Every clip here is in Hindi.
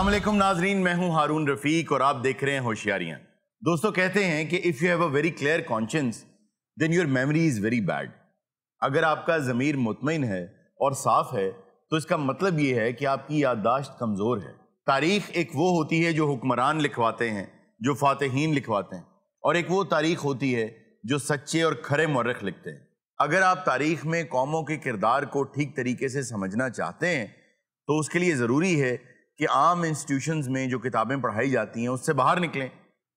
अस्सलाम वालेकुम नाजरीन, मैं हूं हारून रफीक और आप देख रहे हैं होशियारियां। दोस्तों, कहते हैं कि if you have a very clear conscience then your memory is very bad. अगर आपका ज़मीर मुतमईन है और साफ है तो इसका मतलब ये है कि आपकी याददाश्त कमज़ोर है। तारीख एक वो होती है जो हुक्मरान लिखवाते हैं, जो फातिहीन लिखवाते हैं, और एक वो तारीख होती है जो सच्चे और खरे मौरख लिखते हैं। अगर आप तारीख में कौमों के किरदार को ठीक तरीके से समझना चाहते हैं तो उसके लिए ज़रूरी है कि आम इंस्टीट्यूशंस में जो किताबें पढ़ाई जाती हैं उससे बाहर निकलें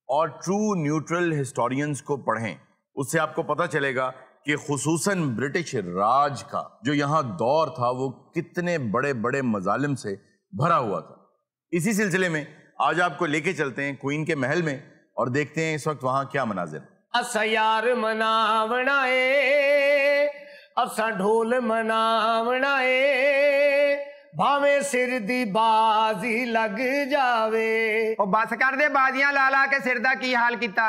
और ट्रू न्यूट्रल हिस्टोरियंस को पढ़ें। उससे आपको पता चलेगा कि खुसूसन ब्रिटिश राज का जो यहाँ दौर था वो कितने बड़े बड़े मजालिम से भरा हुआ था। इसी सिलसिले में आज आपको लेके चलते हैं क्वीन के महल में और देखते हैं इस वक्त वहाँ क्या मनाजिर। असा यार मनावना है, असा ढोल मनावना है, भावे सिर दी बाजी लग जावे। ओ बस कर दे बाजियां ला ला के सिर दा की हाल किता।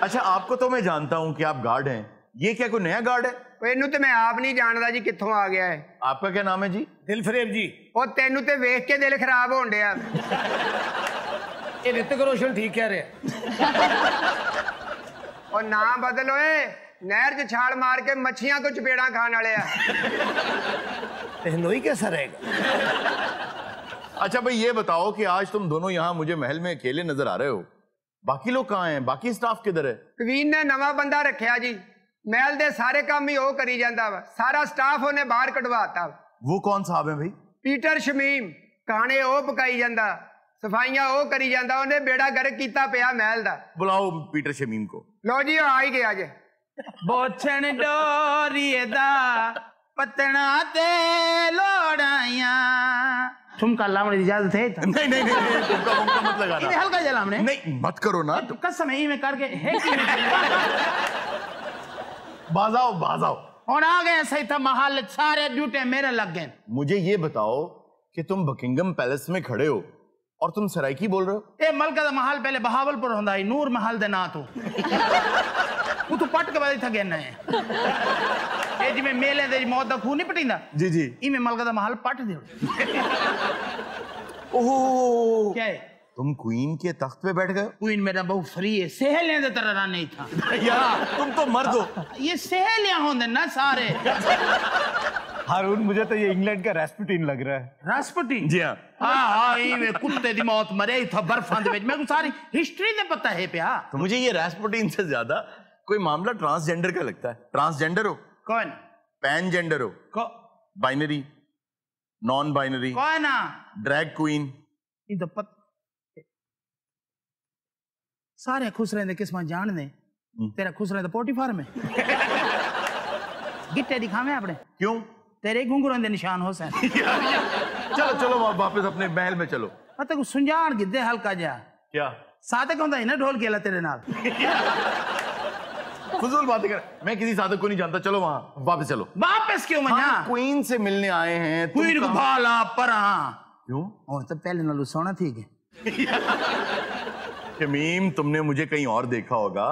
अच्छा, आपको तो मैं जानता हूं कि आप गार्ड हैं, ये क्या कोई नया गार्ड है? इनू ते मैं आप नहीं जानदा जी कित्थों आ गया है। आपका क्या नाम है जी? दिलफरेब जी। ओ तेनू ते वेख के दिल खराब होण डिया। ये ऋतिक रोशन ठीक कह रहे हैं। ओ ना बदल ओए, नहर च छाल मार के मच्छियां को चपेड़ा खाने वाले आ। हिंदोई कैसा रहेगा? अच्छा भाई, ये बताओ कि आज तुम दोनों यहाँ मुझे महल में अकेले नजर आ रहे हो, बाकी लोग कहाँ हैं? बाकी स्टाफ किधर है? क्वीन ने नवा बंदा रखा जी, महल दे सारे काम ही ओ करी जांदा वा, सारा स्टाफ उन्हें बाहर कढवाता। वो कौन साहब है भाई? पीटर शमीम। खाने ओ पकाई जांदा, सफाइयां ओ करी जांदा, उन्हें बेड़ा गर्क कीता पिया महल दा। बुलाओ पीटर शमीम को। लो जी, आ ही गया जे। बोछण डोरिए दा पतना ते लोड़ाइया। ठुमका लावने की इजाजत है? नहीं नहीं नहीं, तुमका मुमका मत लगाना। इन्हें हल्का जला हमने। नहीं मत करो ना। तो कसम है में करके है कि बाजाओ बाजाओ। और आ गए सही था महल, सारे ड्यूटे मेरे लग गए। मुझे ये बताओ कि तुम बकिंगम पैलेस में खड़े हो और तुम सराइकी बोल रहे हो? ए मलका दा महल पहले बहावलपुर होंदा है, नूर महल दे ना तो वो तो पट के बाद था गया है। ए जिमें मेले दे मौत दा खून नहीं पटींदा जी जी, इमे मलका दा महल पट दे। ओह, क्या है? तुम क्वीन के तख्त पे बैठ गए? क्वीन मेरा बहुत फ्री है, सहेलियां दे तरह नहीं था यार तुम तो मर्द हो। ये सहेलियां होंदे ना सारे। हारून, मुझे तो ये इंग्लैंड का रास्पुटिन लग रहा है। रास्पुटिन? जी हाँ। हाँ, ये कुत्ते दी मौत मरे ही था बर्फां दे विच। मेरे को सारी हिस्ट्री दे पता है प्या। तो मुझे ये रास्पुटिन से ज्यादा कोई मामला ट्रांसजेंडर का लगता है। ट्रांसजेंडर हो? कौन? पैन जेंडर हो? Binary, non binary? कौन ना? Drag queen? ये तो सारे खुश रहंदे किस्मा जान दे। तेरा खुश रहंदा पोल्ट्री फार्म में। गिट्टे दिखावे अपने। क्यों? तेरे घुंघरों दे निशान हो सन। चलो चलो वापस अपने महल में चलो। पता को सुंजान गिद्दे हल्का जा। क्या सादक होंदा है ना ढोल केला तेरे नाल। फजूल बातें कर, मैं किसी सादक को नहीं जानता। चलो वहां वापस चलो। वापस क्यों? मैं क्वीन से मिलने आए हैं। क्वीन को भाला परा। क्यों? और तो पहले नालू सोना थी के। शमीम, तुमने मुझे कहीं और देखा होगा।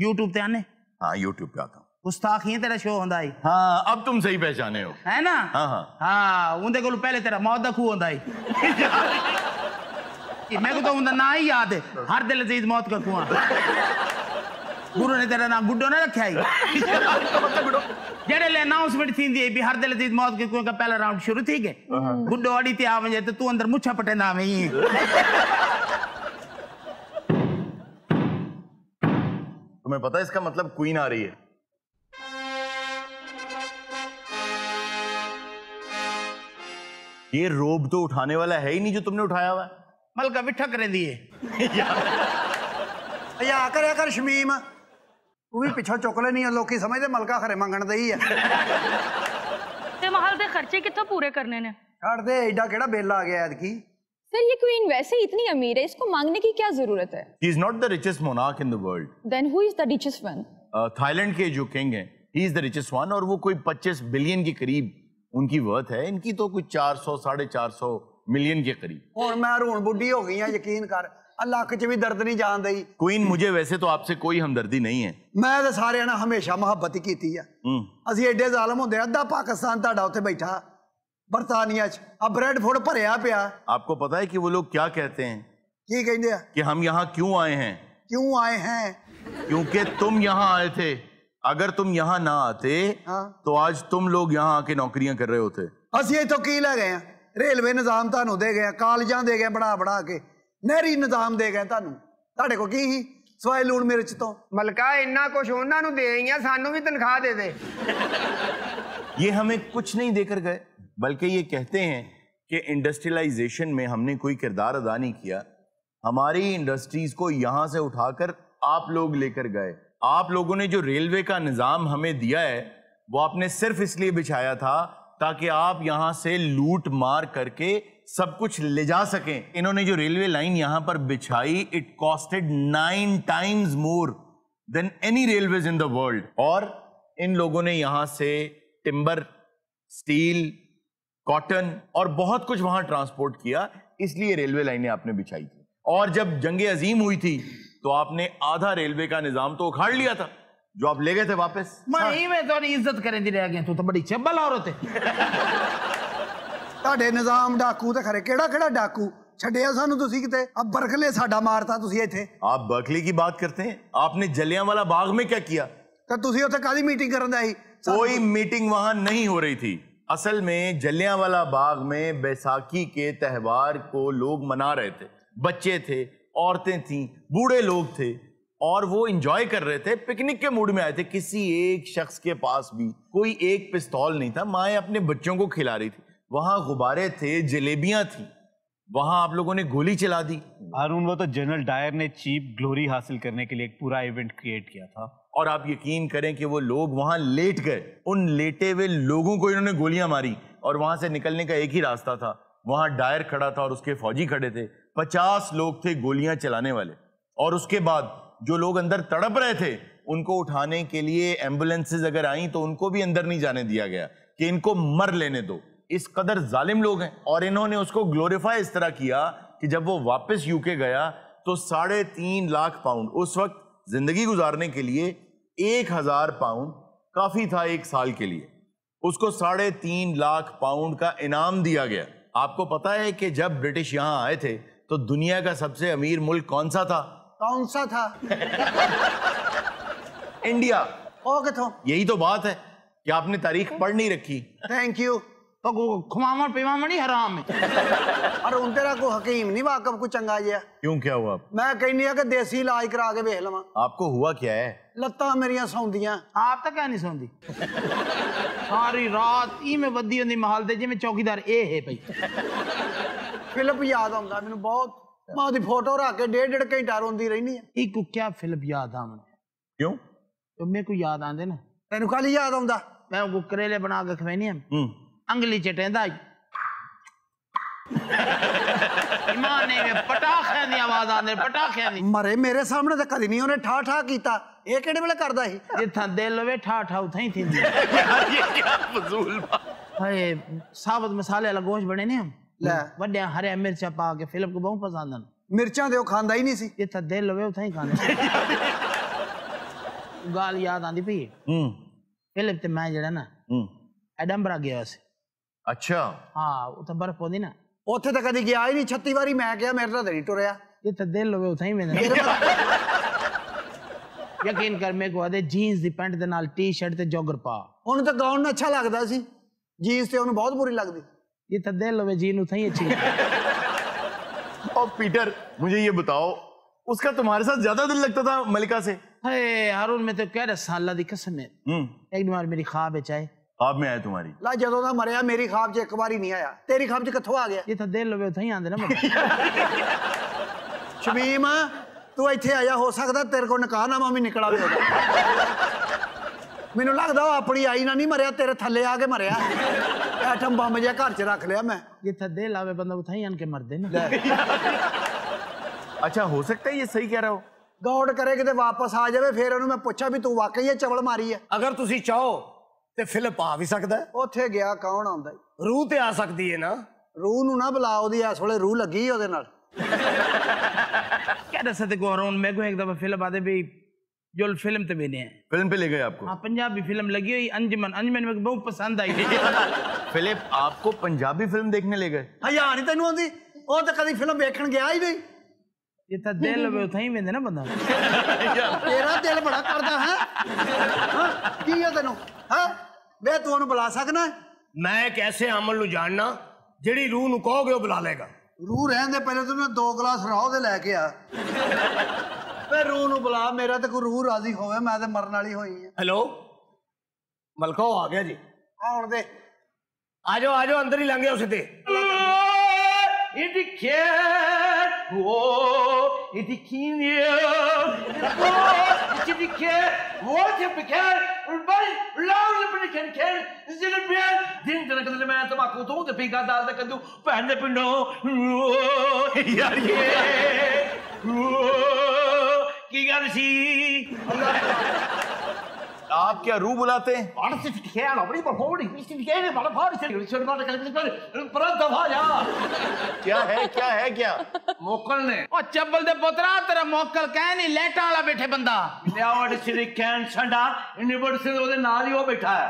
YouTube ते आने? हाँ, YouTube पे आता हूँ। गुस्ताख ही तेरा शो होंदा है। हाँ, अब तुम सही पहचाने हो, है ना? हाँ हाँ हाँ, उनके को पहले तेरा मौत दा खूह होंदा है। मेरे को तो उनका ना ही याद है, हर दिल अजीज मौत का कुआं। गुरु ने तेरा नाम गुड्डो ना रखा है। जेड़े ले अनाउंसमेंट थी दी भी हर दिल अजीज मौत के कुआं का पहला राउंड शुरू थी के। गुड्डो अड़ी ते आवे तो तू अंदर मुच्छा पटेंदा आवे ही। तुम्हें पता है इसका मतलब क्वीन आ रही है? ये रोब तो उठाने वाला है ही नहीं जो तुमने उठाया हुआ है। मलका बिठा कर दिए। या कर शमीम, तू भी पिछो चुक ले, नहीं लोग समझते मलका खरे मंगण दे ही है। ते महल दे खर्चे कित्थों पूरे करने ने? छड़ दे, एडा केड़ा बिल आ गया ऐतकी। सर, ये क्वीन वैसे ही इतनी अमीर है, इसको मांगने की क्या जरूरत है? He is not the richest monarch in the world. Then who is the richest one? Thailand के जो किंग हैं, he is the richest one, और वो कोई 25 बिलियन के करीब उनकी वर्थ है। इनकी तो कुछ 400 450 मिलियन के करीब। और मैं रूण बुढ़ी हो गई है, यकीन कर, लक च भी दर्द नहीं जान दई। क्वीन, मुझे वैसे तो आपसे कोई हमदर्दी नहीं है। मैं तो सारे ना हमेशा मुहब्बत ही की है। असि एडे जालम होंदे, अद्धा पाकिस्तान तुहाडा उत्थे बैठा बरतानिया च आ ब्रेड फुट भरिया पिया। आपको पता है कि वो लोग क्या कहते हैं? की कहंदे आ? कि हम यहाँ क्यों आए हैं? क्यों आए हैं? क्योंकि तुम यहाँ आए थे। अगर तुम यहाँ ना आते तो आज तुम लोग यहाँ आके नौकरियां कर रहे होते। ਅਸੀਂ ਇੱਥੋਂ ਕੀ ਲੈ ਗਏ ਆ? ਰੇਲਵੇ ਨਿਜ਼ਾਮ ਤੁਹਾਨੂੰ ਦੇ ਗਏ, ਕਾਲਜਾਂ ਦੇ ਗਏ ਬਣਾ ਬਣਾ ਕੇ, ਨਹਿਰੀ ਨਿਜ਼ਾਮ ਦੇ ਗਏ ਤੁਹਾਨੂੰ। ਤੁਹਾਡੇ ਕੋਲ ਕੀ ਸੀ ਸਵਾਏ ਲੂਣ ਮਿਰਚ ਤੋਂ? ਮਲਕਾ ਇੰਨਾ ਕੁਝ ਉਹਨਾਂ ਨੂੰ ਦੇ ਆਈਆਂ, ਸਾਨੂੰ ਵੀ ਤਨਖਾਹ ਦੇ ਦੇ। ये हमें कुछ नहीं देकर गए, बल्कि ये कहते हैं कि इंडस्ट्रियलाइजेशन में हमने कोई किरदार अदा नहीं किया। हमारी इंडस्ट्रीज को यहाँ से उठाकर आप लोग लेकर गए। आप लोगों ने जो रेलवे का निज़ाम हमें दिया है वो आपने सिर्फ इसलिए बिछाया था ताकि आप यहाँ से लूट मार करके सब कुछ ले जा सकें। इन्होंने जो रेलवे लाइन यहाँ पर बिछाई, it costed 9 times more than any railways in the world. और इन लोगों ने यहाँ से टिम्बर, स्टील, कॉटन और बहुत कुछ वहां ट्रांसपोर्ट किया, इसलिए रेलवे लाइनें आपने बिछाई थी। और जब जंगे अजीम हुई थी तो आपने आधा रेलवे का निजाम तो उखाड़ लिया था, जो आप ले गए थे वापस। मैं तो इज्जत करें दी रह गया, तू तो बड़ी चब्बल औरत है। ਤੁਹਾਡੇ ਨਿਜ਼ਾਮ ਡਾਕੂ ਤੇ ਖਰੇ ਕਿਹੜਾ ਕਿਹੜਾ ਡਾਕੂ ਛੱਡਿਆ ਸਾਨੂੰ ਤੁਸੀਂ ਕਿਤੇ? ਆ ਬਰਕਲੇ ਸਾਡਾ ਮਾਰਤਾ ਤੁਸੀਂ ਇੱਥੇ। आप बर्कले की बात करते हैं, आपने जलियांवाला बाग में क्या किया? ਤੇ ਤੁਸੀਂ ਉੱਥੇ ਕਾਦੀ ਮੀਟਿੰਗ ਕਰਨ ਦਾ ਸੀ? कोई मीटिंग वहां नहीं हो रही थी। असल में जलियांवाला बाग में बैसाखी के त्यौहार को लोग मना रहे थे। बच्चे थे, औरतें थीं, बूढ़े लोग थे और वो एंजॉय कर रहे थे, पिकनिक के मूड में आए थे। किसी एक शख्स के पास भी कोई एक पिस्तौल नहीं था। माएं अपने बच्चों को खिला रही थी, वहां गुब्बारे थे, जलेबियां थी, वहां आप लोगों ने गोली चला दी। हारून, वो तो जनरल डायर ने चीप ग्लोरी हासिल करने के लिए एक पूरा इवेंट क्रिएट किया था। और आप यकीन करें कि वो लोग वहां लेट गए। उन लेटे हुए लोगों को इन्होंने गोलियां मारी और वहां से निकलने का एक ही रास्ता था। वहां डायर खड़ा था और उसके फौजी खड़े थे। 50 लोग थे गोलियां चलाने वाले। और उसके बाद जो लोग अंदर तड़प रहे थे, उनको उठाने के लिए एम्बुलेंसेज अगर आई तो उनको भी अंदर नहीं जाने दिया गया कि इनको मर लेने दो। इस कदर जालिम लोग हैं। और इन्होंने उसको ग्लोरीफाई इस तरह किया कि जब वो वापस यूके गया तो 3.5 लाख पाउंड, उस वक्त जिंदगी गुजारने के लिए 1000 पाउंड काफी था एक साल के लिए, उसको 3.5 लाख पाउंड का इनाम दिया गया। आपको पता है कि जब ब्रिटिश यहां आए थे तो दुनिया का सबसे अमीर मुल्क कौन सा था? कौन सा था? इंडिया। ओ किथों? यही तो बात है कि आपने तारीख पढ़ नहीं रखी। Thank you. तो खुमावन पिमावन ही हराम है। और उन तेरा को हकीम नहीं वाकफ को चंगा जिया? क्यों, क्या हुआ? मैं कहनी है कि देसी इलाज करा के वेख लवां। आपको हुआ क्या है? लत्तां मेरियां सौंदियां। आप तो क्या नहीं सौंदी? सारी रात ई में वधी होंदी महल ते जिवें चौकीदार ए है भाई। फिल्म याद आउंदा मैनू बहुत। मां दी फोटो रख के 1.5 घंटा रोंदी रहनी है। ई को क्या फिल्म याद आवन? क्यों? तो मेरे को याद आंदे ना। तेनू कल याद आउंदा? मैं उनको करेले बना के खवेनी हम अंगली चटेंदा ईमान ने पटाखे दी आवाज आंदे, पटाखे दी। मरे मेरे सामने तो कदी नहीं उन्हें ठा ठा कीता। ये केड़े वेले करदा सी? जिथा दिल होवे ठा ठा उथाई थींदी। यार ये क्या फजूल बात। हाय साबुत मसाले वाला गोश्त बने ने हम ले वड्या हरे मिर्चा पा के फिल्म को बहुत पसंद आन। मिर्चां दे ओ खांदा ही नहीं सी। जिथा दिल होवे उथाई खांदा। गाल याद आंदी पई फिल्म ते मैं जेड़ा ना एडनबरा गया सी। अच्छा। हाँ उथे बर्फ होंदी ना। ਉੱਥੇ ਤਾਂ ਕਦੀ ਗਿਆ ਹੀ ਨਹੀਂ। 36 ਵਾਰੀ ਮੈਂ ਕਿਹਾ ਮੇਰੇ ਨਾਲ ਨਹੀਂ ਟੁਰਿਆ। जिथे दिल होवे उथाई वेंदे। यकीन कर मेरे को आदे जीन्स दी पैंट दे नाल टी शर्ट ते जॉगर पा। ਉਹਨੂੰ ਤਾਂ ਗਾਉਣ ਅੱਛਾ ਲੱਗਦਾ ਸੀ, ਜੀਨਸ ਤੇ ਉਹਨੂੰ ਬਹੁਤ ਬੁਰੀ ਲੱਗਦੀ। जिथे दिल होवे जीन उथाई अच्छी। और पीटर मुझे ये बताओ, उसका तुम्हारे साथ ज्यादा दिल लगता था मलिका से? हे हारून में तो कह रहा साला दी कसम है। एक बार मेरी ख्वाब है चाहे ख्वाब में आया तुम्हारी? ला ਜਦੋਂ ਦਾ ਮਰਿਆ ਮੇਰੀ ख्वाब 'ਚ ਇੱਕ ਵਾਰੀ ਨਹੀਂ ਆਇਆ। ਤੇਰੀ ख्वाब 'ਚ ਕਿੱਥੋਂ ਆ ਗਿਆ? जिथे दिल होवे उथाई आंदे ना। ਸ਼ਮੀਮ ਤੂੰ ਇੱਥੇ ਆਇਆ, ਹੋ ਸਕਦਾ ਤੇਰੇ ਕੋਲ ਨਿਕਾਹਨਾਮਾ ਵੀ ਨਿਕਲ ਆਵੇ ਉਹਦਾ। ਮੈਨੂੰ ਲੱਗਦਾ ਉਹ ਆਪਣੀ ਆਈ ਨਾਲ ਨਹੀਂ ਮਰਿਆ, ਤੇਰੇ ਥੱਲੇ ਆ ਕੇ ਮਰਿਆ। ਐਟਮ ਬੰਬ ਜਿਹਾ ਘਰ 'ਚ ਰੱਖ ਲਿਆ मैं। जिथे दिल आवे बंदा उथाई आन के मरदे ना। अच्छा हो सकता है ये सही कह रहा हो। ਗੌੜ ਕਰੇ ਕਿਤੇ ਵਾਪਸ ਆ ਜਾਵੇ, ਫਿਰ ਉਹਨੂੰ ਮੈਂ ਪੁੱਛਾਂ ਵੀ ਤੂੰ ਵਾਕਈ ਇਹ ਚਵਲ ਮਾਰੀ ਹੈ? ਅਗਰ ਤੁਸੀਂ ਚਾਹੋ ਤੇ ਫਿਲਪ ਆ ਵੀ ਸਕਦਾ ਹੈ। ਉੱਥੇ ਗਿਆ ਕੌਣ ਆਉਂਦਾ? ਰੂਹ ਤੇ ਆ ਸਕਦੀ ਹੈ ਨਾ। ਰੂਹ ਨੂੰ ਨਾ ਬੁਲਾ, ਉਹਦੀ ਇਸ ਵੇਲੇ ਰੂਹ ਲੱਗੀ ਉਹਦੇ ਨਾਲ। क्या दस को हारून मेरे को एक दफा फिल्म आते भी जो फिल्म ते बने हैं। फिल्म पे ले गए आपको? हाँ पंजाबी फिल्म लगी हुई अंजमन। अंजमन मेरे को बहुत पसंद आई। फिलिप आपको पंजाबी फिल्म देखने ले गए? हया नहीं तेन आती वो तो कभी फिल्म देखने गया ही नहीं। जितना दिल वे उतना ही वेंदे ना बंदा। तेरा दिल बड़ा करदा है की है तेनू है वे तू उन्हें बुला सकना? मैं एक ऐसे अमल नू जानना जेड़ी रूह नू कहोगे वो बुला लेगा। रूह रहन दे पहले तू 2 गिलास राह दे लेके आ फिर रूह नू बुला। मेरा तो कोई रूह राजी होवे मैं तो मरन वाली होई है। हेलो मलका आ गया जी। आउण दे आ जाओ अंदर ही लंघे उसे दे। तमाकू तू पीका दाल कद्दू भैन दे पिंडों यार ये की गल सी। आप क्या रूह बुलाते हैं? क्या है क्या? मोकल ने ओ चब्बल दे पुत्रा तेरा मोकल कह नहीं लेटा वाला बैठे बंदा लियावट श्री कैन संडा इनिबड़ से ओदे नाल ही वो बैठा है।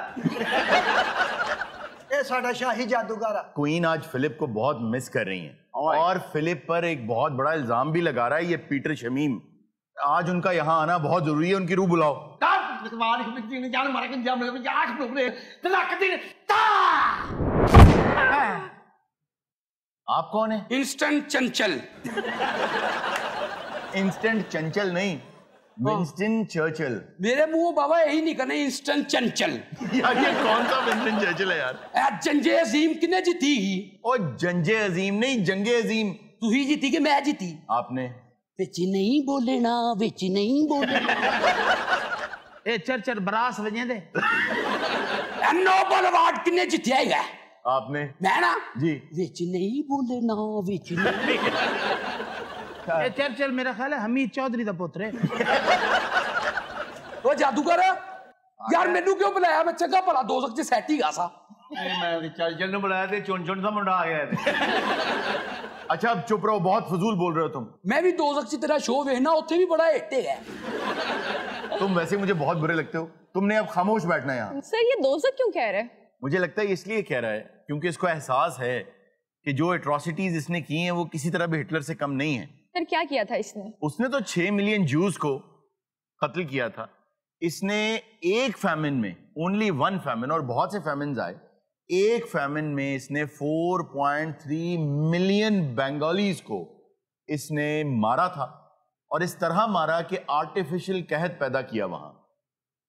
ये साडा शाही जादूगर है। क्वीन आज फिलिप को बहुत मिस कर रही हैं और फिलिप पर एक बहुत बड़ा इल्जाम भी लगा रहा है ये पीटर शमीम। आज उनका यहाँ आना बहुत जरूरी है, उनकी रूह बुलाओ। आप कौन है? इंस्टेंट चंचल। इंस्टेंट चंचल नहीं, विंस्टन चर्चिल। मेरे मुंह बाबा यही नहीं करने इंस्टेंट चंचल। यार ये कौन सा विंस्टन चर्चिल है यार? जंजे अजीम किने जीती? ओ जंजे अजीम नहीं, जंगे अजीम। तू ही जीती कि मैं जीती? आपने। विच नहीं बोलना, विच नहीं बोलना। ए चर्चर बरास वजे दे। नोबल अवार्ड किने जीतिया है? आपने। मैं ना जी। विच नहीं बोलना, विच नहीं। ए चर्चल मेरा ख्याल है हमीद चौधरी दा पुत्र है। ओ जादूगर यार मैनू क्यों बुलाया? मैं चंगा भला दोज़ख च सैट ही गा सा। मैं चल ने बुलाया थे, चुन सा मुंडा आ गया। अच्छा अब चुप रहो, बहुत फजूल बोल रहे हो तुम। मैं भी दोज़ख च तेरा शो वेखना, उत्थे भी बड़ा हिट है। तुम वैसे मुझे बहुत बुरे लगते हो, तुमने अब खामोश बैठना यहाँ। सर ये दोज़ख क्यों कह रहे हैं? मुझे लगता है इसलिए कह रहा है क्योंकि इसको एहसास है कि जो एट्रोसिटीज इसने की हैं वो किसी तरह भी हिटलर से कम नहीं है। सर क्या किया था इसने? उसने तो 6 मिलियन जूस को कत्ल किया था। इसने एक फैमिन में, ओनली 1 फैमिन, और बहुत से फैमिन्स आए, एक फैमिन में इसने 4.3 मिलियन बंगालीज को इसने मारा था और इस तरह मारा कि आर्टिफिशियल कहत पैदा किया वहां।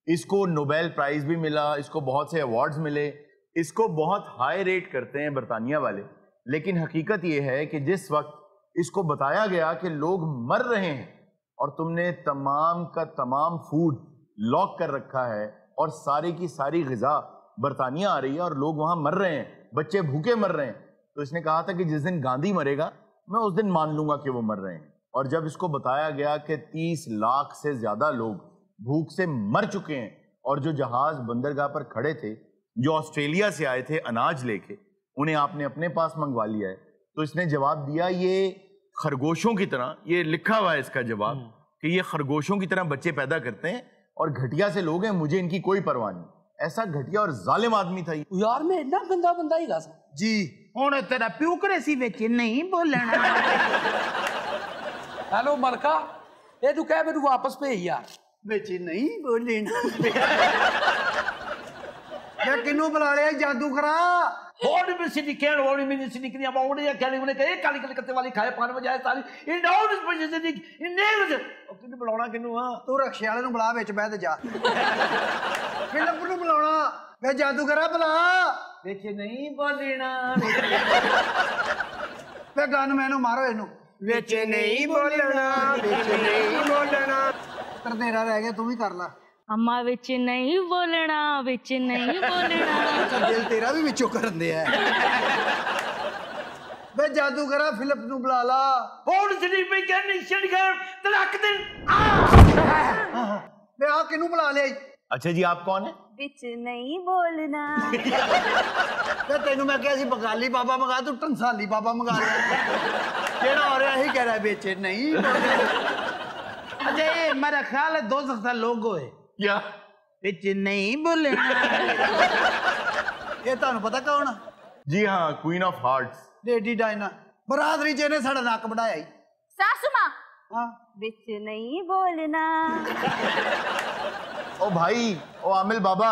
इसको नोबेल प्राइज भी मिला, इसको बहुत से अवार्ड्स मिले, इसको बहुत हाई रेट करते हैं बरतानिया वाले। लेकिन हकीकत यह है कि जिस वक्त इसको बताया गया कि लोग मर रहे हैं और तुमने तमाम का तमाम फूड लॉक कर रखा है और सारी की सारी ग़िज़ा बरतानिया आ रही है और लोग वहां मर रहे हैं, बच्चे भूखे मर रहे हैं, तो इसने कहा था कि जिस दिन गांधी मरेगा मैं उस दिन मान लूंगा कि वो मर रहे हैं। और जब इसको बताया गया कि 30 लाख से ज्यादा लोग भूख से मर चुके हैं और जो जहाज बंदरगाह पर खड़े थे, जो ऑस्ट्रेलिया से आए थे अनाज लेके, उन्हें आपने अपने पास मंगवा लिया है, तो इसने जवाब दिया ये खरगोशों की तरह, ये लिखा हुआ है इसका जवाब कि ये खरगोशों की तरह बच्चे पैदा करते हैं और घटिया से लोग हैं, मुझे इनकी कोई परवाह नहीं। ऐसा घटिया और जालिम आदमी था यार। मैं इतना गंदा बंदा ही गा सा जी। हुण तेरा प्यू करे सी विच नहीं बोलना। हेलो मलका, ये तू कह मेनू वापस भेज यार। विच नहीं बोलना। मैं किन्नू बुला लिया जादूगरा? होड़ में सिटी कैन होड़ में सिटी क्रिया बाउंड या क्या नहीं कहे काली काली कत्ते वाली खाए पान बजाए सारी इन डाउन इस वजह से इन नेल्स किन्नू बुलाना किन्नू? हां तू रक्षे वाले नु बुला, विच बैठ जा। फिल्म नु बुलाना, वे जादूगरा बुला। विच नहीं बोलना, वे गन मैनू मारो इनू। विच नहीं बोलना, विच नहीं बोलना। कर तेरा रह गया, तू भी कर ला। अम्मा विच नहीं बोलना, विच नहीं बोलना। अच्छा दिल तेरा भी विचों करन दे है। वे जादूगरा फिलिप नु बुला ला। होड़ सिटी पे क्या निशन कर तड़क दिन वे आ किन्नू बुला ले? अच्छा जी आप कौन है? विच नहीं बोलना। वे तेनू मैं कहा सी बंगाली बाबा मंगा, तू टंसाली बाबा मंगा ले। केड़ा हो रहा ही कह रहा है विच नहीं बोलना। अच्छा ये मेरा ख्याल है दोज़ख दा लोगो है क्या? विच नहीं बोलना। ਇਹ ਤੁਹਾਨੂੰ ਪਤਾ ਕੌਣ ਆ? जी हाँ, queen of hearts. Lady Diana ਬਰਾਦਰੀ ਚ ਇਹਨੇ ਸਾਡਾ ਨੱਕ ਵਢਾਇਆ ਹੀ। सासू माँ हाँ बिच नहीं बोलना। ओ भाई, ओ आमिल बाबा,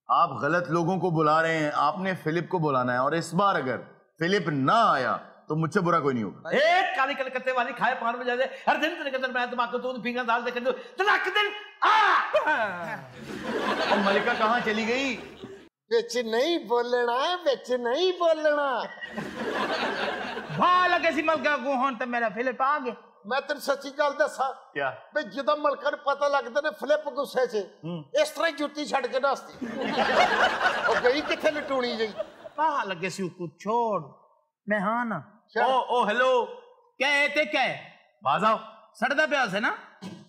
आप गलत लोगों को बुला रहे हैं। आपने फिलिप को बुलाना है, और इस बार अगर फिलिप ना आया तो मुझसे बुरा कोई नहीं होगा। एक काली कलकत्ते वाली खाए पान में जाए हर दिन तेरे कदर मैं दिमाग को तू फिंगर डाल दे कर तलाक दिन और मलिका कहाँ चली गई? बिच नहीं बोलना, बिच नहीं बोलना। भा लगे सी मलका को होन ते मेरा फिलिप आ गए। मैं तेन सच्ची गल दसा क्या? भी जदों मलका नूं पता लगदा ने फिलिप गुस्से च इस तरह जुत्ती छड़ के नसती ओ गई किथे लटूणी गई। भा लगे सी कुछ छोड़ मैं हाँ ना। ओ हेलो, क्या है ते क्या है? बाज आओ। सड़दा पिया से ना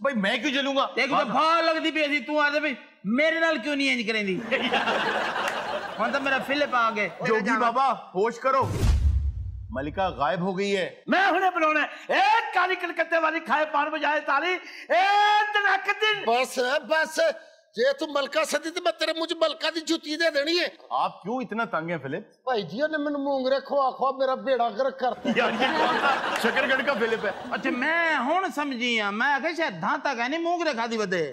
भाई मैं क्यों चलूंगा? एक तो भा लगदी पई सी तू आ दे भाई मेरे नाल क्यों नहीं इंज करेंदी? हुन तो मेरा फिलिप आ गए। जोगी बाबा होश करो, मलिका गायब हो गई है। मैं हुने बुलाना एक काली कलकत्ते वाली खाए पान में जाए ताली ए तलाक दिन। बस बस जे तू मलका सदी ते मैं तेरे मुंह च मलका दी जुत्ती दे देनी है। आप क्यों इतना तंग हैं फिलिप? भाई जी ने मैंने मूंगरे खवा खवा मेरा बेड़ा गर्क करता। यार ये कौन सा शकरगढ़ का फिलिप है? अच्छा मैं हुन समझी हां, मैं कह शायद धाता का नहीं मूंगरे खादी वदे।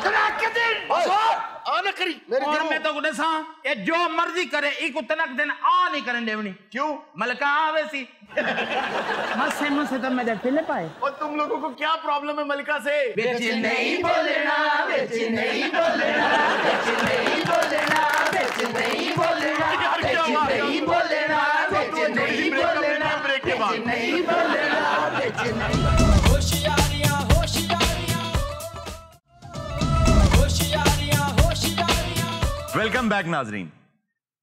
तलाक दिन आ ना करी मेरी और दिल मैं तो गुडे सा ये जो मर्जी करे एक तलाक दिन आ नहीं करन देवनी। क्यों? मलका आवे सी मसे तो मेरे फिलिप आए। और तुम लोगों को क्या प्रॉब्लम है मलिका से? बिच नहीं बोलना, बिच नहीं बोलना, बिच नहीं बोलना, बिच नहीं बोलना, बिच नहीं बोलना, बिच नहीं बोलना, ब्रेक के बाद नहीं बोलना, बिच नहीं। होशियारियां होशियारियां होशियारियां होशियारियां। वेलकम बैक नाजरीन।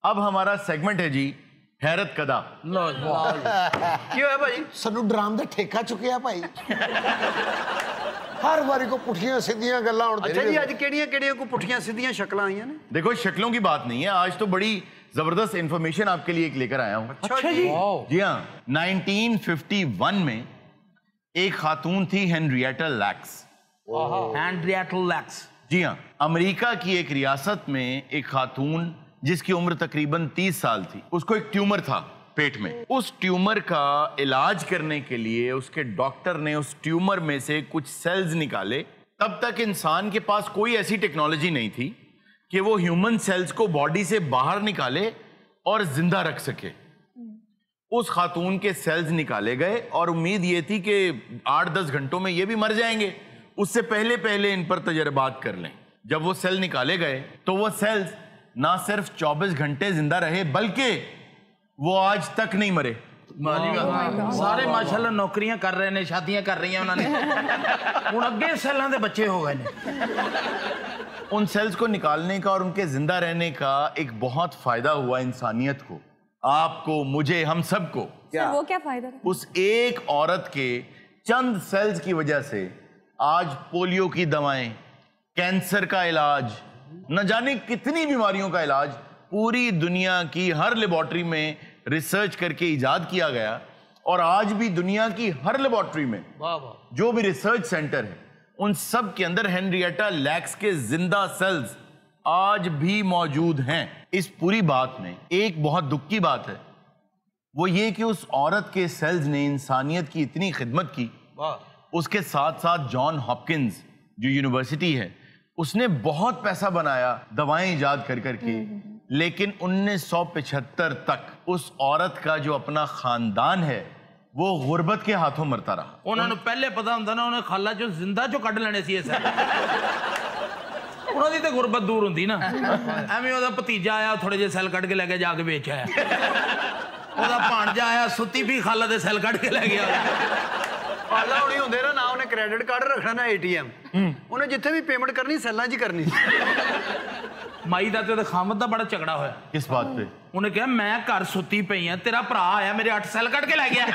अब हमारा सेगमेंट है जी हैरत कदा। क्यों है भाई? सानू ड्राम दा ठेका चुकिया भाई। हर बारी को पुठियां सीधियां गल्लां हुण। अच्छा जी आज किहड़ियां को पुठियां सीधियां शक्लां आईयां ने? देखो शक्लों की बात नहीं है, आज तो बड़ी जबरदस्त इंफॉर्मेशन आपके लिए एक लेकर आया हूं। अच्छा जी जी हाँ, 1951 में एक खातून थी हेनरिएटा लैक्स। हैंड्रिएटा लैक्स। जी हाँ, अमेरिका की एक रियासत में एक खातून जिसकी उम्र तकरीबन 30 साल थी, उसको एक ट्यूमर था पेट में। उस ट्यूमर का इलाज करने के लिए उसके डॉक्टर ने उस ट्यूमर में से कुछ सेल्स निकाले। तब तक इंसान के पास कोई ऐसी टेक्नोलॉजी नहीं थी कि वो ह्यूमन सेल्स को बॉडी से बाहर निकाले और जिंदा रख सके। उस खातून के सेल्स निकाले गए और उम्मीद ये थी कि 8-10 घंटों में ये भी मर जाएंगे, उससे पहले पहले इन पर तजर्बात कर लें। जब वो सेल निकाले गए तो वो सेल्स ना सिर्फ 24 घंटे जिंदा रहे बल्कि वो आज तक नहीं मरे। सारे माशाल्लाह नौकरियां कर रहे ने, शादियां कर रही हैं उन्होंने। हुण अगे सेलां दे बच्चे हो गए ने। उन सेल्स को निकालने का और उनके जिंदा रहने का एक बहुत फायदा हुआ इंसानियत को, आपको, मुझे, हम सबको। सर वो क्या फायदा था? उस एक औरत के चंद सेल्स की वजह से आज पोलियो की दवाएं, कैंसर का इलाज, न जाने कितनी बीमारियों का इलाज पूरी दुनिया की हर लेबोरेटरी में रिसर्च करके इजाद किया गया। और आज भी दुनिया की हर लेबोरेटरी में जो भी रिसर्च सेंटर है उन सब के अंदर हेनरिएटा लैक्स के जिंदा सेल्स आज भी मौजूद हैं। इस पूरी बात में एक बहुत दुख की बात है, वो ये कि उस औरत के सेल्स ने इंसानियत की इतनी खिदमत की। उसके साथ साथ जॉन हॉपकिंस जो यूनिवर्सिटी है, उसने बहुत पैसा बनाया दवाएं इजाद कर करके, लेकिन 1975 तक उस औरत का जो अपना खानदान है वो गुर्बत के हाथों मरता रहा। उन्होंने पहले पता होंदा ना, उन्हें खाला जो जिंदा जो कट लेने सी इस उन्होंने तो गुर्बत दूर होंदी ना। एवं ओदा भतीजा आया थोड़े जे सेल कट के लेके जाके बेच आया, ओदा भांजा आया सुती भी खाला दे सेल कट के ले गया। पाला होनी होंदे ना, उन्हें क्रेडिट कार्ड रखना ना ATM, उन्हें जिथे भी पेमेंट करनी सेल्लां च करनी। माई दा ते खामद दा बड़ा झगड़ा होया। किस बात पे? उन्हें कहा मैं घर सुती पई हां, तेरा भरा आया मेरे 8 सेल कट के ले गया।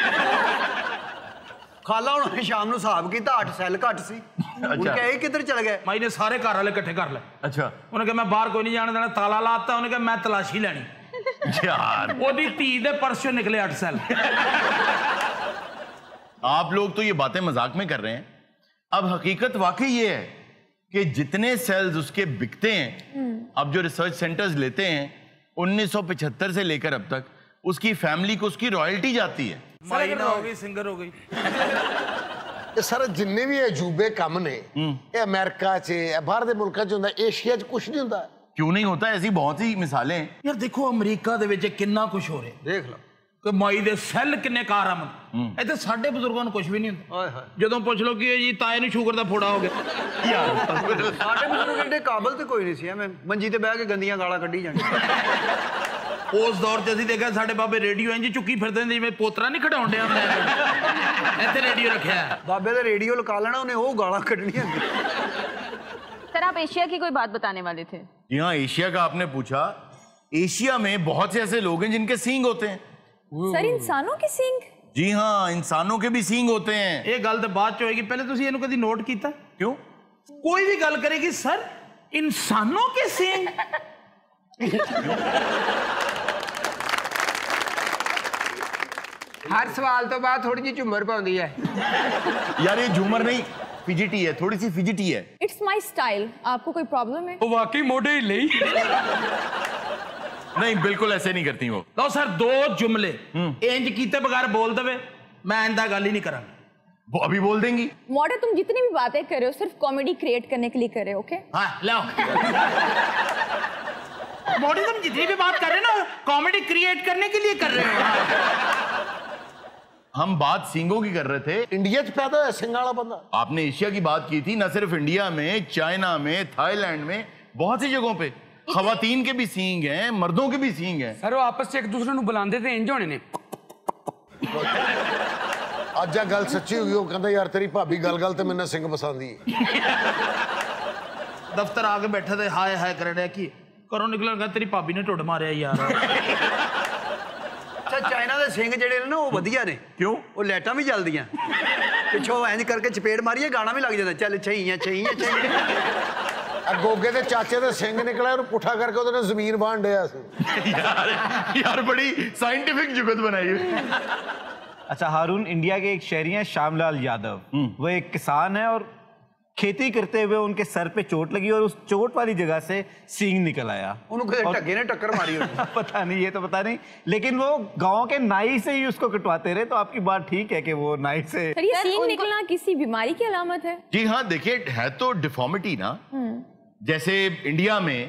खाला उन्होंने शाम को हिसाब किया 8 सेल घट सी। उन्हें कहा किधर चल गए? माई ने सारे घर वाले इकट्ठे कर ले। अच्छा। उन्हें कहा मैं बाहर कोई नहीं जाने देना, ताला लाता। उन्हें कहा मैं तलाशी लेनी। यार ओदी धी दे पर्स चों निकले 8 सेल। आप लोग तो ये बातें मजाक में कर रहे हैं, अब हकीकत वाकई ये है कि जितने सेल्स उसके बिकते हैं अब जो रिसर्च सेंटर्स लेते हैं 1975 से लेकर अब तक उसकी फैमिली को उसकी रॉयल्टी जाती है। माइना हो गई, सिंगर हो गई। ਇਹ ਸਾਰੇ ਜਿੰਨੇ ਵੀ ਅਜੂਬੇ ਕੰਮ ਨੇ ਇਹ ਅਮਰੀਕਾ 'ਚ ਬਾਹਰ ਦੇ ਮੁਲਕਾਂ 'ਚ ਹੁੰਦਾ, ਏਸ਼ੀਆ 'ਚ ਕੁਝ ਨਹੀਂ ਹੁੰਦਾ। क्यों नहीं होता? ऐसी बहुत सी मिसालें हैं। यार देखो अमेरिका ਦੇ ਵਿੱਚ ਕਿੰਨਾ ਕੁਝ ਹੋ ਰਿਹਾ, ਦੇਖ ਲਓ ਕਿ ਮਾਈ ਦੇ ਸੈੱਲ ਕਿੰਨੇ ਕਾਰਾਮਦ। ਇੱਥੇ ਸਾਡੇ ਬਜ਼ੁਰਗਾਂ ਨੂੰ ਕੁਝ ਵੀ ਨਹੀਂ ਹੁੰਦਾ। ਓਏ ਹੋਏ, ਜਦੋਂ ਪੁੱਛ ਲਓ ਕਿ ਜੀ ਤਾਏ ਨੂੰ ਸ਼ੂਗਰ ਦਾ ਫੋੜਾ ਹੋ ਗਿਆ, ਯਾਰ ਸਾਡੇ ਬਜ਼ੁਰਗ ਏਡੇ ਕਾਬਲ ਤੇ ਕੋਈ ਨਹੀਂ ਸੀ, ਐਵੇਂ ਮੰਜੀ ਤੇ ਬਹਿ ਕੇ ਗੰਦੀਆਂ ਗਾਲਾਂ ਕੱਢੀ ਜਾਂਦੇ। ਉਸ ਦੌਰ 'ਚ ਅਸੀਂ ਦੇਖਿਆ ਸਾਡੇ ਬਾਬੇ ਰੇਡੀਓ ਇੰਜ ਚੁੱਕੀ ਫਿਰਦੇ ਹੁੰਦੇ ਜਿਵੇਂ ਪੋਤਰਾ ਨਹੀਂ ਖਿਡਾਉਣ ਡਿਆ ਹੁੰਦਾ। ਇੱਥੇ ਰੇਡੀਓ ਰੱਖਿਆ, ਬਾਬੇ ਦੇ ਰੇਡੀਓ ਲਗਾ ਲੈਣਾ ਉਹਨੇ, ਉਹ ਗਾਲਾਂ ਕੱਢਣੀਆਂ। सर आप एशिया की कोई बात बताने वाले थे। जी हाँ, एशिया का आपने पूछा। एशिया में बहुत से ऐसे लोग हैं जिनके सींग होते हैं। सर इंसानों के सींग? जी हाँ, इंसानों के भी सींग होते हैं। ਇਹ ਗੱਲ ਤਾਂ ਬਾਅਦ 'ਚ ਹੋਏਗੀ, ਪਹਿਲੇ ਤੁਸੀਂ ਇਹਨੂੰ ਕਦੀ ਨੋਟ ਕੀਤਾ? क्यों? ਕੋਈ ਵੀ ਗੱਲ ਕਰੇਗੀ ਸਰ ਇਨਸਾਨੋਂ ਕੇ ਸੀਂਗ। ਹਰ ਸਵਾਲ ਤੋਂ ਬਾਅਦ ਥੋੜੀ ਜਿਹੀ ਝੁੰਮਰ ਪਾਉਂਦੀ ਹੈ। यार ये झूमर नहीं, फिजिटी है, थोड़ी सी फिजिटी है। इट्स माई स्टाइल, आपको कोई प्रॉब्लम है? ਉਹ ਵਾਕਈ ਮੋਢੇ ਹੀ ਲਈ। नहीं, बिल्कुल ऐसे नहीं करती वो। ਲਓ ਸਰ 2 जुमले इंज कीते बगैर बोल देवे, मैं इंदा गल ही नहीं करा। वो अभी बोल देंगी। मॉडल तुम जितनी भी बातें कर रहे हो सिर्फ कॉमेडी क्रिएट करने के लिए कर रहे हो, ओके? हाँ लाओ। मॉडल तुम जितनी भी बात कर रहे हो ना कॉमेडी क्रिएट करने के लिए कर रहे हो। हम बात सींगों की कर रहे थे। ਇੰਡੀਆ 'ਚ ਪੈਦਾ ਹੋਇਆ ਸਿੰਘ ਵਾਲਾ ਬੰਦਾ। आपने एशिया की बात की थी, ना सिर्फ इंडिया में, चाइना में, थाईलैंड में, बहुत सी जगहों पे खवातीन के भी सींग हैं, मर्दों के भी सींग हैं। ਸਰ ਉਹ ਆਪਸ 'ਚ ਇੱਕ ਦੂਸਰੇ ਨੂੰ ਬੁਲਾਉਂਦੇ ਤੇ ਇੰਜ ਹੋਣੇ ਨੇ। ਅੱਜ ਆ ਗੱਲ ਸੱਚੀ ਹੋ ਗਈ, ਉਹ ਕਹਿੰਦਾ ਯਾਰ ਤੇਰੀ ਭਾਬੀ ਗੱਲ-ਗੱਲ ਤੇ ਮੈਨੂੰ ਸਿੰਘ ਪਸੰਦੀ ਹੈ। दफ्तर आके बैठे थे, हाय हाय कर रहे कि घरों निकल तेरी भाभी ने ढुड मारिया यार। ਅੱਛਾ ਚਾਈਨਾ ਦੇ ਸਿੰਘ ਜਿਹੜੇ ਨੇ ਨਾ ਉਹ ਵਧੀਆ ਨੇ। क्यों? ਉਹ ਲਾਈਟਾਂ ਵੀ ਜਲਦੀਆਂ, ਪਿੱਛੋਂ ਇੰਜ ਕਰਕੇ ਚਪੇੜ ਮਾਰੀਏ ਗਾਣਾ ਵੀ ਲੱਗ ਜਾਂਦਾ, ਚੱਲ ਛਈਆਂ ਛਈਆਂ ਛਈਆਂ। ਆ ਗੋਗੇ ਦੇ ਚਾਚੇ ਦੇ ਸਿੰਘ ਨਿਕਲਿਆ, ਉਹਨੂੰ ਪੁੱਠਾ ਕਰਕੇ ਉਹਦੇ ਨਾਲ ਜ਼ਮੀਨ ਬਾਣ ਡਿਆ ਸੀ। यार बड़ी साइंटिफिक जुगत बनाई है। अच्छा हारून, इंडिया के एक शहरी हैं श्यामलाल यादव। वो एक किसान है और खेती करते हुए उनके सर पे चोट लगी और उस चोट वाली जगह से सींग निकल आया। ਉਹਨੂੰ ਕਿਸੇ ਢੱਗੇ ने टक्कर मारी होगी। पता नहीं, ये तो पता नहीं, लेकिन वो गांव के नाई से ही उसको कटवाते रहे। तो आपकी बात ठीक है कि वो नाई से। सर ये सींग निकलना किसी बीमारी की अलामत है? जी हाँ, देखिए है तो डिफॉर्मिटी ना। जैसे इंडिया में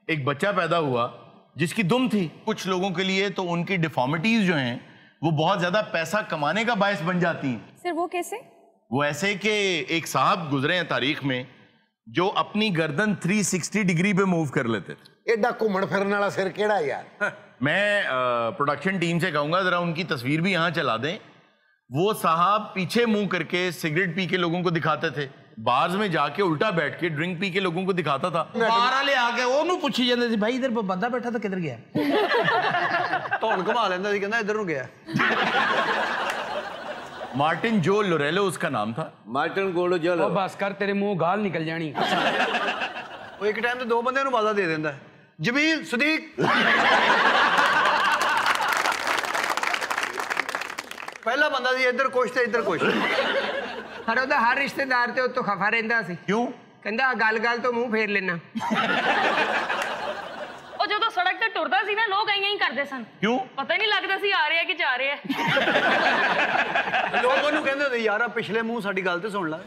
एक बच्चा पैदा हुआ जिसकी दुम थी, कुछ लोगों के लिए तो उनकी डिफॉर्मिटीज जो हैं वो बहुत ज्यादा पैसा कमाने का बायस बन जाती हैं। सर वो कैसे? वो ऐसे कि एक साहब गुजरे हैं तारीख में जो अपनी गर्दन 360 डिग्री पे मूव कर लेते थे। ਐਡਾ ਘੁੰਮਣ ਫਿਰਨ ਵਾਲਾ ਸਿਰ ਕਿਹੜਾ ਯਾਰ। मैं प्रोडक्शन टीम से कहूंगा जरा उनकी तस्वीर भी यहाँ चला दें। वो साहब पीछे मुंह करके सिगरेट पी के लोगों को दिखाते थे, बार्स में जाके उल्टा बैठ के ड्रिंक पी के लोगों को दिखाता था। बाहर वाले आके ਉਹਨੂੰ ਪੁੱਛੀ ਜਾਂਦੇ ਸੀ, ਭਾਈ ਇਧਰ ਬੰਦਾ ਬੈਠਾ ਤਾਂ ਕਿੱਧਰ ਗਿਆ? ਧੌਣ ਘੁਮਾ ਲੈਂਦਾ ਸੀ, ਕਹਿੰਦਾ ਇੱਧਰ ਨੂੰ ਗਿਆ। मार्टिन जो लोरेलो उसका नाम था। ਮਾਰਟਨ ਗੋਲੋ ਜਲ। ਉਹ ਬਸ ਕਰ, ਤੇਰੇ ਮੂੰਹ ਗਾਲ ਨਿਕਲ ਜਾਣੀ। ਉਹ ਇੱਕ ਟਾਈਮ ਤੇ 2 ਬੰਦਿਆਂ ਨੂੰ ਵਾਦਾ ਦੇ ਦਿੰਦਾ, ਜਮੀਲ ਸਦੀਕ। ਪਹਿਲਾ ਬੰਦਾ ਸੀ ਇੱਧਰ ਕੁਛ ਤੇ ਇੱਧਰ ਕੁਛ। ਪਰ ਉਹਦਾ ਹਰ ਰਿਸ਼ਤੇਦਾਰ ਤੇ ਉਤੋਂ ਖਫਾ ਰਹਿੰਦਾ ਸੀ। क्यों? ਕਹਿੰਦਾ ਗੱਲ-ਗੱਲ ਤੋਂ ਮੂੰਹ ਫੇਰ ਲੈਣਾ। ਉਹ ਜਦੋਂ ਸੜਕ ਤੇ ਟੁਰਦਾ ਸੀ ਨਾ ਲੋਕ ਐਂ ਹੀ ਕਰਦੇ ਸਨ। क्यों? ਪਤਾ ਹੀ ਨਹੀਂ ਲੱਗਦਾ ਸੀ ਆ ਰਿਹਾ ਕਿ ਜਾ ਰਿਹਾ। ਲੋਕ ਉਹਨੂੰ ਕਹਿੰਦੇ ਹੁੰਦੇ ਯਾਰ ਆ ਪਿਛਲੇ ਮੂੰਹ ਸਾਡੀ ਗੱਲ ਤੇ ਸੁਣ ਲੈ।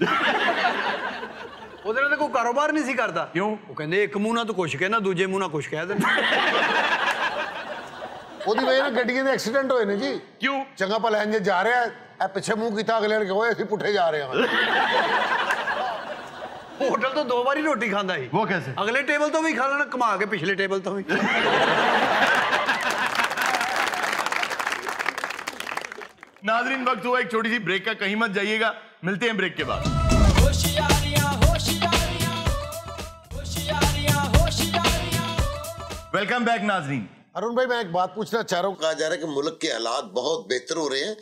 ਉਹਦੇ ਨਾਲ ਤਾਂ ਕੋਈ ਕਾਰੋਬਾਰ ਨਹੀਂ ਸੀ ਕਰਦਾ। क्यों? ਉਹ ਕਹਿੰਦੇ ਇੱਕ ਮੂੰਹ ਨਾਲ ਤੂੰ ਕੁਛ ਕਹਿਣਾ, ਦੂਜੇ ਮੂੰਹ ਨਾਲ ਕੁਛ ਕਹਿ ਦੇਣਾ। ਉਹਦੀ ਵਜ੍ਹਾ ਨਾਲ ਗੱਡੀਆਂ ਦੇ ਐਕਸੀਡੈਂਟ ਹੋਏ ਨੇ ਜੀ। क्यों? ਚੰਗਾ ਭਲਾ ਇੰਜ ਜਾ ਰਿਹਾ, ਇਹ ਪਿੱਛੇ ਮੂੰਹ ਕੀਤਾ, ਅਗਲੇ ਨੇ ਕਿਹਾ ਅਸੀਂ ਪੁੱਠੇ ਜਾ ਰਹੇ ਹਾਂ। ਹੋਟਲ ਤੋਂ 2 ਵਾਰੀ ਰੋਟੀ ਖਾਂਦਾ ਸੀ। वो कैसे? ਅਗਲੇ ਟੇਬਲ ਤੋਂ ਵੀ ਖਾ ਲੈਣਾ, ਘੁਮਾ ਕੇ ਪਿਛਲੇ ਟੇਬਲ ਤੋਂ ਵੀ। नाजरीन वक्त हुआ एक छोटी सी ब्रेक का, कहीं मत जाइएगा, मिलते हैं ब्रेक के बाद। वेलकम बैक नाजरीन। अरुण भाई, मैं एक बात पूछना चाह रहा हूँ। कहा जा रहा है कि मुल्क के हालात बहुत बेहतर हो रहे हैं,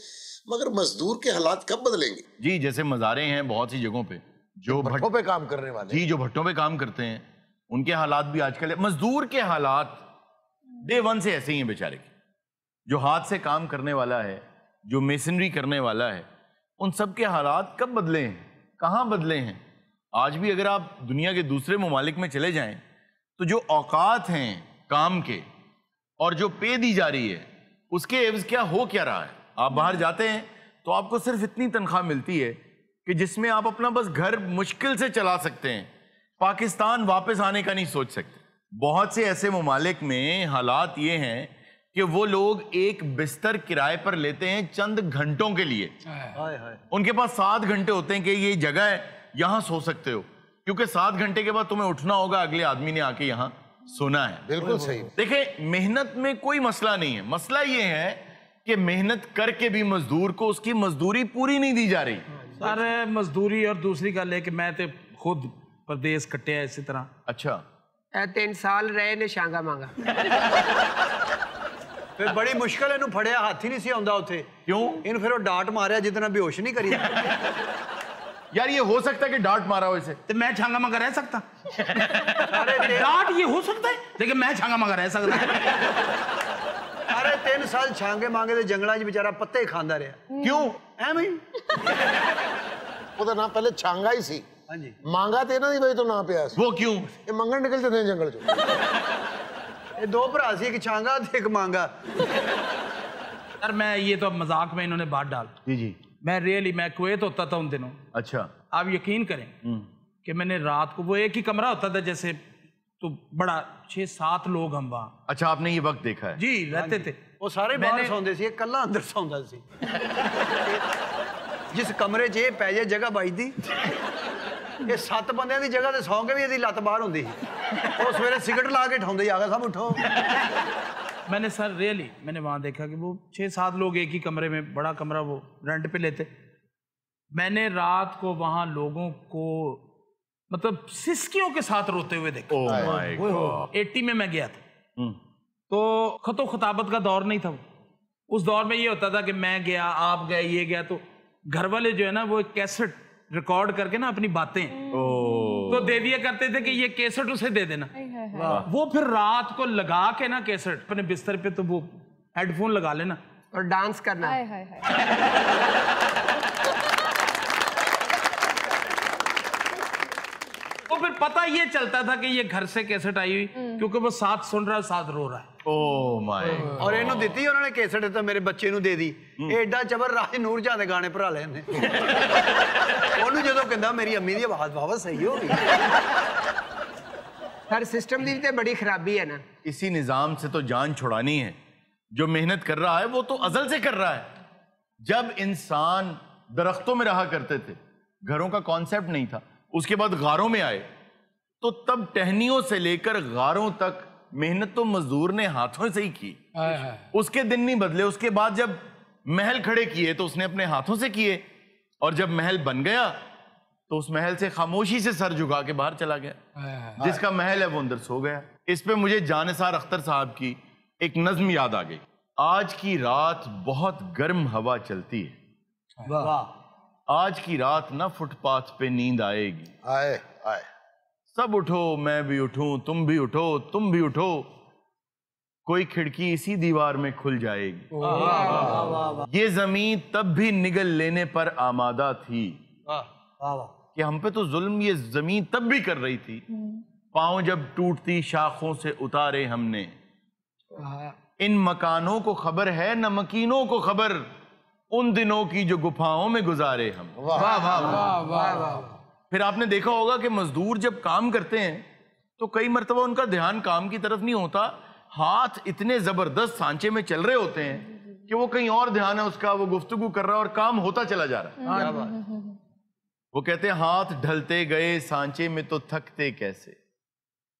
मगर मजदूर के हालात कब बदलेंगे? जी, जैसे मज़ारे हैं बहुत सी जगहों पे जो भट्टों पे काम करने वाले। जी, जो भट्टों पे काम करते हैं उनके हालात भी आजकल है। मजदूर के हालात डे 1 से ऐसे ही हैं बेचारे के। जो हाथ से काम करने वाला है, जो मेसनरी करने वाला है, उन सब के हालात कब बदले हैं, कहाँ बदले हैं? आज भी अगर आप दुनिया के दूसरे ममालिक में चले जाएं तो जो औकात हैं काम के और जो पे दी जा रही है उसके एवज क्या हो क्या रहा है? आप बाहर जाते हैं तो आपको सिर्फ इतनी तनख्वाह मिलती है कि जिसमें आप अपना बस घर मुश्किल से चला सकते हैं, पाकिस्तान वापस आने का नहीं सोच सकते। बहुत से ऐसे ममालिक में हालात ये हैं कि वो लोग एक बिस्तर किराए पर लेते हैं चंद घंटों के लिए। उनके पास 7 घंटे होते हैं कि ये जगह है, यहां सो सकते हो, क्योंकि 7 घंटे के बाद तुम्हें उठना होगा, अगले आदमी ने आके यहां सोना है। बिल्कुल सही। देखिए, मेहनत में कोई मसला नहीं है, मसला ये है कि मेहनत करके भी मजदूर को उसकी मजदूरी पूरी नहीं दी जा रही। सर मजदूरी और दूसरी गल है कि मैं तो खुद परदेस कट्टिया इसी तरह। अच्छा, 3 साल रहे ने शांगा मांगा। फिर बड़ी मुश्किल इन्हू फड़िया, हाथ ही नहीं सी आंदा उत्थे। क्यों? इन फिर वो डांट मारिया जितना बेहोश नहीं करी। यार ये हो सकता है कि डांट मारा हो इसे, तो मैं छांगा मांगा रह सकता। डांट ये हो सकता है, लेकिन मैं छांगा मांगा रह सकता। अरे 3 साल छांगे मांगे जंगलों च बेचारा पत्ते ही खाता रहा। क्यों? एवं ही। ਉਹਦਾ ਨਾਮ ਪਹਿਲੇ ਛਾਂਗਾ ਹੀ ਸੀ। ਹਾਂਜੀ। मांगा ਤੇ ਇਹਨਾਂ ਦੀ ਵਜ੍ਹਾ ਤੋਂ ਨਾਂ ਪਿਆ ਸੀ। वो क्यों? ਇਹ ਮੰਗਣ ਨਿਕਲ ਜਾਂਦੇ ਨੇ ਜੰਗਲ ਚੋਂ। ये 2 भरा सी, एक छांगा ते एक मांगा। सर मैं ये तो मजाक में इन्होंने बात डाल। जी जी। मैं रियली मैं कुवैत होता था उन दिनों। अच्छा। आप यकीन करें कि मैंने रात को, वो एक ही कमरा होता था जैसे, तो बड़ा 6-7 लोग हम वहाँ। अच्छा, आपने ये वक्त देखा है? जी, रहते थे। वो सारे बाहर सौंदे सी, कल्ला अंदर सौंदा सी। जिस कमरे च ये पै जाए जगह बचदी, ये 7 बंदियां दी जगह ते सौ के भी ਇਹਦੀ ਲੱਤ बाहर होंदी। वो सवेरे सिगरेट ला के ठोंदे आ गए, सब उठो। मैंने सर रियली मैंने वहाँ देखा कि वो 6-7 लोग एक ही कमरे में, बड़ा कमरा वो रेंट पे लेते। मैंने रात को वहाँ लोगों को मतलब सिसकियों के साथ रोते हुए देखा। Oh my God. 80 में मैं गया था, तो खतो खताबत का दौर नहीं था वो। उस दौर में ये होता था कि मैं गया, आप गए, ये गया, तो घर वाले जो है ना वो एक कैसेट रिकॉर्ड करके ना अपनी बातें तो दे दिया करते थे कि ये कैसेट उसे दे देना। वो फिर रात को लगा के ना कैसेट अपने बिस्तर पे, तो वो हेडफोन लगा लेना और डांस करना। तो फिर पता ये चलता था कि ये घर से कैसेट आई हुई, क्योंकि वो साथ सुन रहा है, साथ रो रहा है। Oh my. और इन्हों दी उन्होंने कैसेट तो मेरे बच्चे नू दे दी। एडा चबर राज नूर जान दे गाने भरा ले ने। ओनू जदों कहंदा मेरी अम्मी दी आवाज बाबा सही हो गई। हर सिस्टम दी ते बड़ी खराबी है ना। इसी निजाम से तो जान छुड़ानी है। जो मेहनत कर रहा है वो तो अजल से कर रहा है। जब इंसान दरख्तों में रहा करते थे, घरों का कॉन्सेप्ट नहीं था, उसके बाद गारों में आए, तो तब टहनियों से लेकर गारों तक मेहनत तो मजदूर ने हाथों से ही की। उसके दिन नहीं बदले। उसके बाद जब महल खड़े किए तो उसने अपने हाथों से किए, और जब महल बन गया तो उस महल से खामोशी से सर झुका के बाहर चला गया। जिसका महल है वो अंदर सो गया। इस पे मुझे जानिसार अख्तर साहब की एक नज्म याद आ गई। आज की रात बहुत गर्म हवा चलती है, आज की रात ना फुटपाथ पे नींद आएगी। आए आए। सब उठो, मैं भी उठूं, तुम भी उठो, तुम भी उठो, कोई खिड़की इसी दीवार में खुल जाएगी। ये जमीन तब भी निगल लेने पर आमादा थी कि हम पे तो जुल्म ये जमीन तब भी कर रही थी। पांव जब टूटती शाखों से उतारे हमने, इन मकानों को खबर है न मकीनों को खबर, उन दिनों की जो गुफाओं में गुजारे हम। वाह वाह वाह वाह। फिर आपने देखा होगा कि मजदूर जब काम करते हैं तो कई मर्तबा उनका ध्यान काम की तरफ नहीं होता, हाथ इतने जबरदस्त सांचे में चल रहे होते हैं कि वो कहीं और ध्यान है उसका, वो गुफ्तगू कर रहा है और काम होता चला जा रहा है। वो कहते हैं हाथ ढलते गए सांचे में तो थकते कैसे,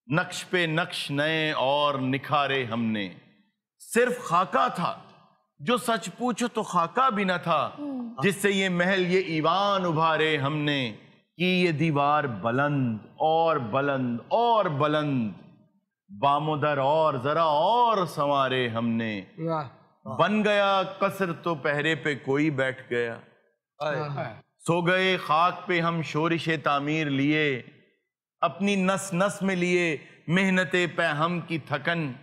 नक्श पे नक्श नए और निखारे हमने, सिर्फ खाका था जो सच पूछो तो खाका भी न था, जिससे ये महल ये ईवान उभारे हमने, कि ये दीवार बुलंद और बुलंद और बुलंद, बामोदर और जरा और संवारे हमने, बन गया कसर तो पहरे पे कोई बैठ गया, सो गए खाक पे हम शोरिशे तामीर लिए, अपनी नस नस में लिए मेहनते पे हम की थकन,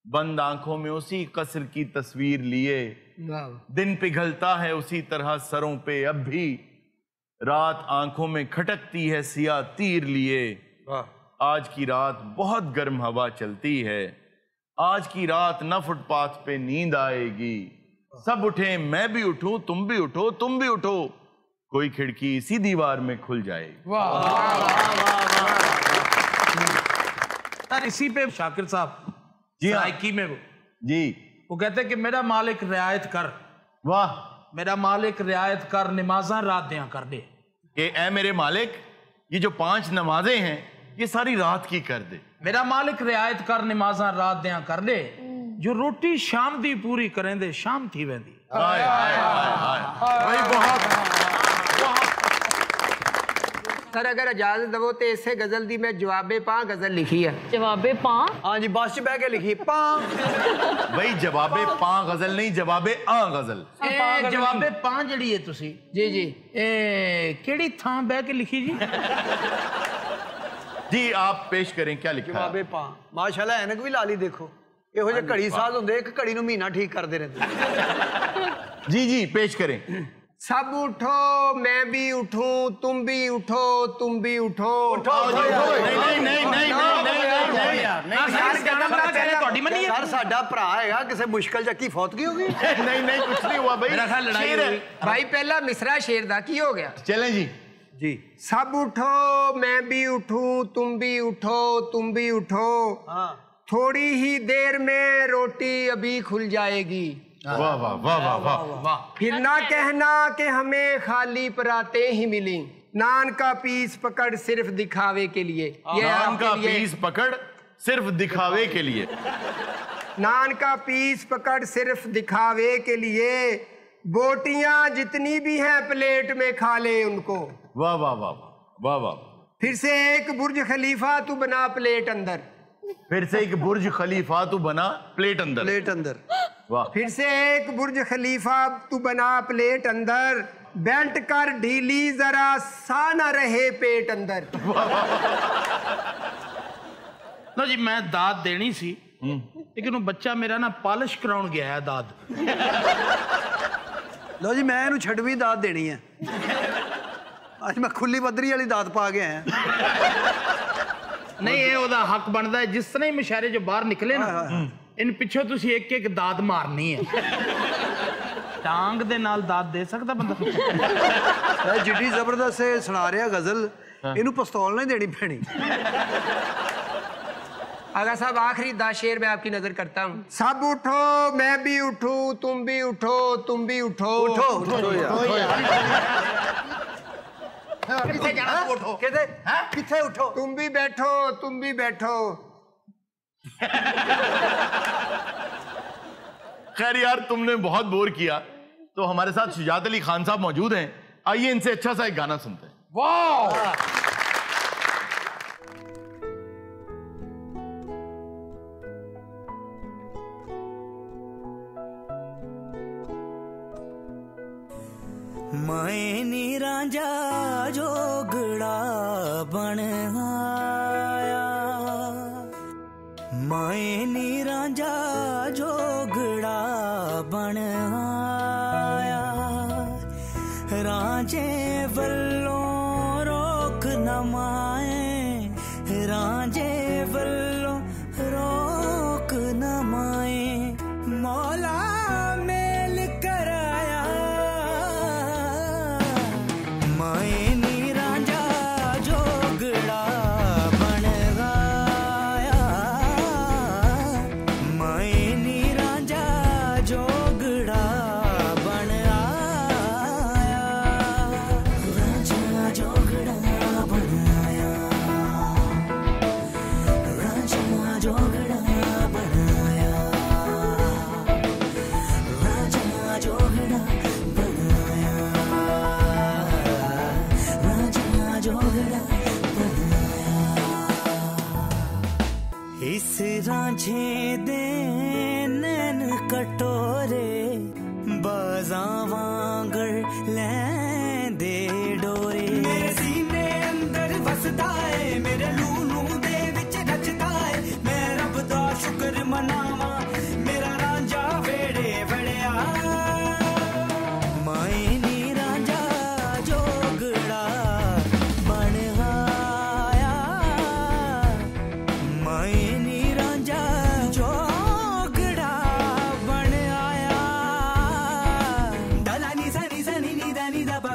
बंद आंखों में उसी कसर की तस्वीर लिए, दिन पिघलता है उसी तरह सरों पे अब भी, रात आंखों में खटकती है सिया तीर लिए, आज की रात बहुत गर्म हवा चलती है, आज की रात न फुटपाथ पे नींद आएगी, सब उठे मैं भी उठूं, तुम भी उठो, तुम भी उठो, कोई खिड़की इसी दीवार में खुल जाएगी। सर इसी पे शाकिर साहब जी सराइकी में जी वो कहते हैं कि मेरा मालिक रियायत कर, वाह, मेरा मालिक रियायत कर, नमाज़ां रात दियां कर दे। कि ऐ मेरे मालिक, ये जो 5 नमाजें हैं ये सारी रात की कर दे। मेरा मालिक रियायत कर, नमाज़ां रात दियां कर दे, जो रोटी शाम दी पूरी करें दे शाम थी वेंदी। भाई बहुत सर अगर इजाजत दवो तो इसे गजल दी मैं जवाबे पां गजल लिखी है। जवाबे पां? हाँ जी, बस च बह के लिखी पां। भाई जवाबे पां गजल नहीं, जवाबे आ गजल। जवाबे पां जड़ी है तुसी जी जी केड़ी थां बह के लिखी जी? जी आप पेश करें, क्या लिखा है? जवाबे पां। माशाल्लाह ऐनक भी ला ली, देखो ਇਹੋ ਜਿਹੇ ਘੜੀ ਸਾਜ਼ ਹੁੰਦੇ, ਇੱਕ ਘੜੀ ਨੂੰ ਮਹੀਨਾ ਠੀਕ ਕਰਦੇ ਰਹਿੰਦੇ। जी जी पेश करें। सब उठो मैं भी उठूं, तुम भी उठो, तुम भी उठो। सर साडा भरा हैगा, किसी मुश्किल च की फौतगी होगी? नहीं कुछ नहीं हुआ भाई, शेर है भाई पहला मिसरा शेर दा की हो गया? चलें जी जी। सब उठो मैं भी उठूं, तुम भी उठो, तुम भी उठो, थोड़ी ही देर में रोटी अभी खुल जाएगी। वाह वाह वाह वाह वाह वाह। फिर ना कहना कि हमें खाली पराते ही मिली, नान का पीस पकड़ सिर्फ दिखावे के लिए। ये नान का पीस पकड़ सिर्फ दिखावे के लिए, नान का पीस पकड़ सिर्फ दिखावे के लिए, बोटियां जितनी भी हैं प्लेट में खा ले उनको। वाह वाह वाह वाह वाह। फिर से एक बुर्ज खलीफा तू बना प्लेट अंदर, फिर से एक बुर्ज खलीफा तू बना प्लेट अंदर, प्लेट अंदर। वाह। फिर से एक बुर्ज खलीफा तू बना प्लेट अंदर, बेल्ट कर ढीली जरा सा न रहे पेट अंदर। लो जी मैं दाद देनी सी, लेकिन वो बच्चा मेरा ना पालिश कराउन गया है दाद। लो जी मैं इन्हू छड़वी दाद देनी है, आज मैं खुली बदरी वाली दाद पा के आया। नहीं ये ओदा हक बनता है, जिस तरह ही मुशायरे जो बाहर निकले ना, इन पिछो तुसी एक एक दाद मारनी है। टांग दे नाल दाद दे सकता बंदा? जिड्डी जबरदस्त से सुना रहा गजल, इनू पिस्तौल नहीं देनी पैनी। आगा साहब आखिरी 10 शेर में आपकी नजर करता हूँ। सब उठो मैं भी उठूं, तुम भी उठो, तुम भी उठो। उठो उठो यार। किथे जाना? उठो। किथे उठो? तुम भी बैठो, तुम भी बैठो। खैर यार तुमने बहुत बोर किया, तो हमारे साथ शुजात अली खान साहब मौजूद हैं, आइए इनसे अच्छा सा एक गाना सुनते हैं। वाह। मैं नी रांझा जोगड़ा बन आया, मैं नी रांझा जोगड़ा बन आया, रांझे वल्लों रोक न माए, रांझे वल्लों रोक न माए, मौला मेल कराया, मैं नी रांझा जोगड़ा बन आया, मैं नी रांझा जोगड़ा बन आया, रांझा जोगड़ा बन आया, रांझा जोगड़ा बन आया, रांझा जोगड़ा बन आया, रांझा जोगड़ा बन आया। इस रांझे दे नैन कटोरे बाजां वांगर लैंदे डोरे, मेरे सीने अंदर वसदा है, मेरे लूनू दे विच रचदा है, मैं रब दा शुक्र मनावा मेरा रांझा वेड़े वड़िया, मैं नी रांझा जोगड़ा बन आया,